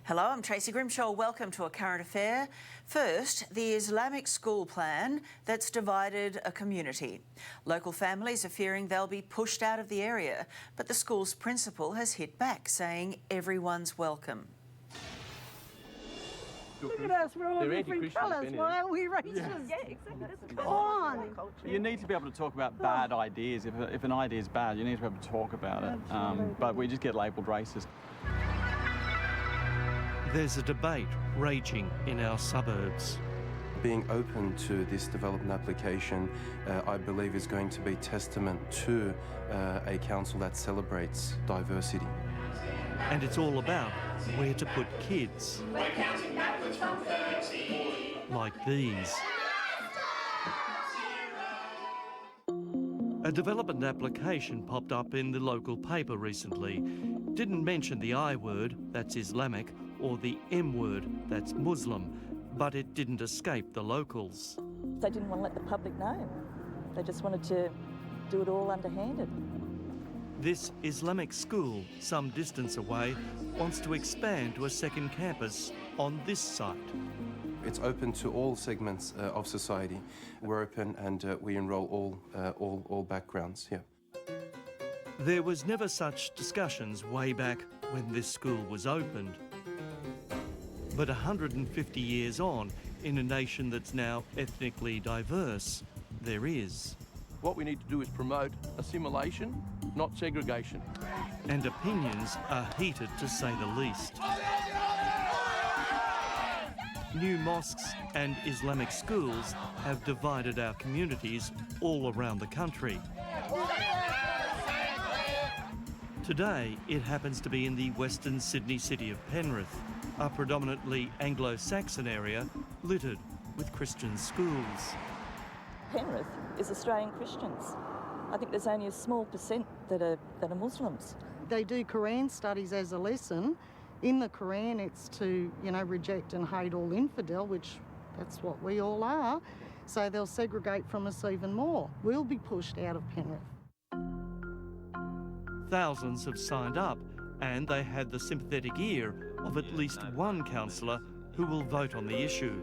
Hello, I'm Tracy Grimshaw. Welcome to A Current Affair. First, the Islamic school plan that's divided a community. Local families are fearing they'll be pushed out of the area, but the school's principal has hit back, saying everyone's welcome. Look at us, we're all different colours. Why are we racist? Yeah, exactly. Come on. You need to be able to talk about bad ideas. If an idea is bad, you need to be able to talk about it. But we just get labelled racist. There's a debate raging in our suburbs. Being open to this development application, I believe, is going to be testament to a council that celebrates diversity. And it's all about where to put kids. We're counting backwards from 30. Like these. A development application popped up in the local paper recently. Didn't mention the I word, that's Islamic, or the M word, that's Muslim, but it didn't escape the locals. They didn't want to let the public know. They just wanted to do it all underhanded. This Islamic school, some distance away, wants to expand to a second campus on this site. It's open to all segments of society. We're open and we enrol all backgrounds, yeah. There was never such discussions way back when this school was opened. But 150 years on, in a nation that's now ethnically diverse, there is. What we need to do is promote assimilation, not segregation. And opinions are heated, to say the least. New mosques and Islamic schools have divided our communities all around the country. Today, it happens to be in the Western Sydney city of Penrith, a predominantly Anglo-Saxon area littered with Christian schools. Penrith is Australian Christians. I think there's only a small percent that are Muslims. They do Quran studies as a lesson. In the Quran, it's to, reject and hate all infidel, which that's what we all are. So they'll segregate from us even more. We'll be pushed out of Penrith. Thousands have signed up, and they had the sympathetic ear of at least one councillor who will vote on the issue.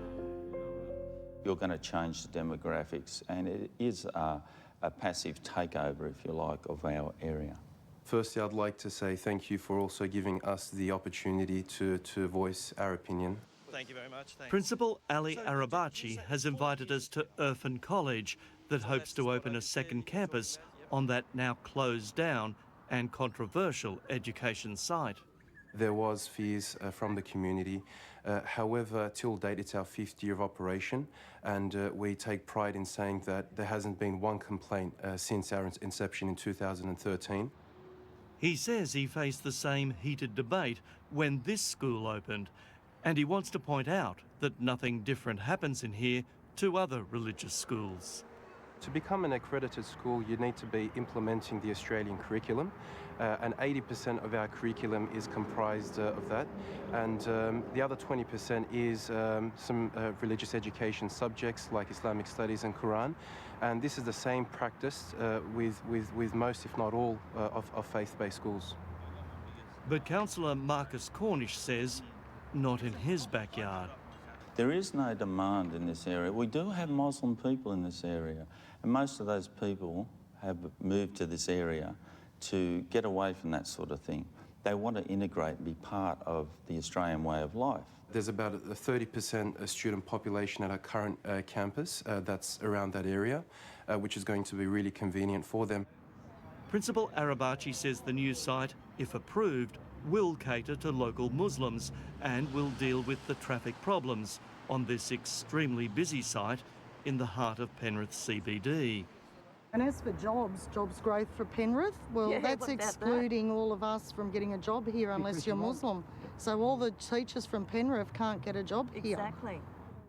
You're going to change the demographics, and it is a passive takeover, if you like, of our area. Firstly, I'd like to say thank you for also giving us the opportunity to voice our opinion. Thank you very much. Thanks. Principal Ali Arabachi has invited us to Irfan College that hopes to open a second campus on that now closed down and controversial education site. There was fears from the community. However, till date, it's our 5th year of operation, and we take pride in saying that there hasn't been one complaint since our inception in 2013. He says he faced the same heated debate when this school opened, and he wants to point out that nothing different happens in here to other religious schools. To become an accredited school, you need to be implementing the Australian curriculum, and 80% of our curriculum is comprised of that, and the other 20% is some religious education subjects like Islamic studies and Quran, and this is the same practice with most, if not all, of faith-based schools. But Councillor Marcus Cornish says not in his backyard. There is no demand in this area. We do have Muslim people in this area, and most of those people have moved to this area to get away from that sort of thing. They want to integrate and be part of the Australian way of life. There's about a 30% student population at our current campus that's around that area, which is going to be really convenient for them. Principal Arabachi says the new site, if approved, will cater to local Muslims and will deal with the traffic problems on this extremely busy site in the heart of Penrith CBD. And as for jobs growth for Penrith, well, Yeah, that's what about excluding all of us from getting a job here unless you're Muslim. So all the teachers from Penrith can't get a job here. Exactly.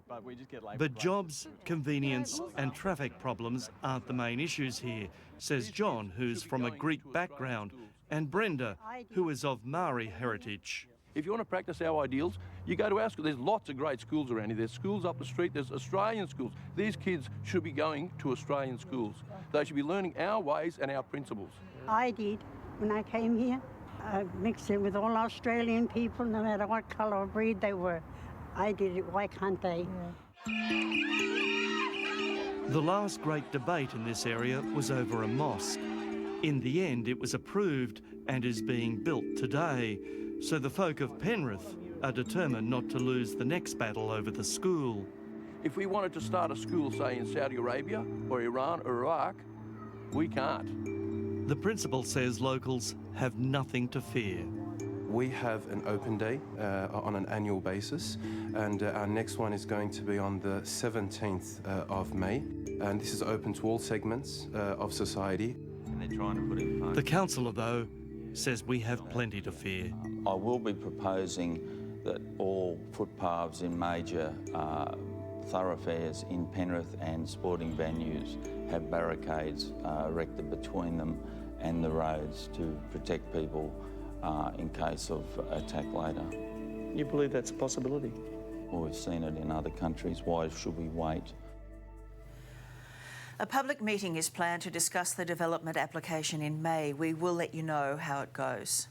But we just get labelled But racist. jobs, convenience and traffic problems aren't the main issues here, says John, who's from a Greek background, and Brenda, who is of Maori heritage. If you want to practice our ideals, you go to our school. There's lots of great schools around here. There's schools up the street. There's Australian schools. These kids should be going to Australian schools. They should be learning our ways and our principles. I did when I came here. mix in with all Australian people, no matter what colour or breed they were. I did it, why can't they? The last great debate in this area was over a mosque. In the end, it was approved and is being built today. So the folk of Penrith are determined not to lose the next battle over the school. If we wanted to start a school, say, in Saudi Arabia or Iran or Iraq, we can't. The principal says locals have nothing to fear. We have an open day on an annual basis, and our next one is going to be on the 17th of May. And this is open to all segments of society. And they're trying to put in place. The councillor, though, says we have plenty to fear. I will be proposing that all footpaths in major thoroughfares in Penrith and sporting venues have barricades erected between them and the roads to protect people in case of attack later. You believe that's a possibility? Well, we've seen it in other countries. Why should we wait? A public meeting is planned to discuss the development application in May. We will let you know how it goes.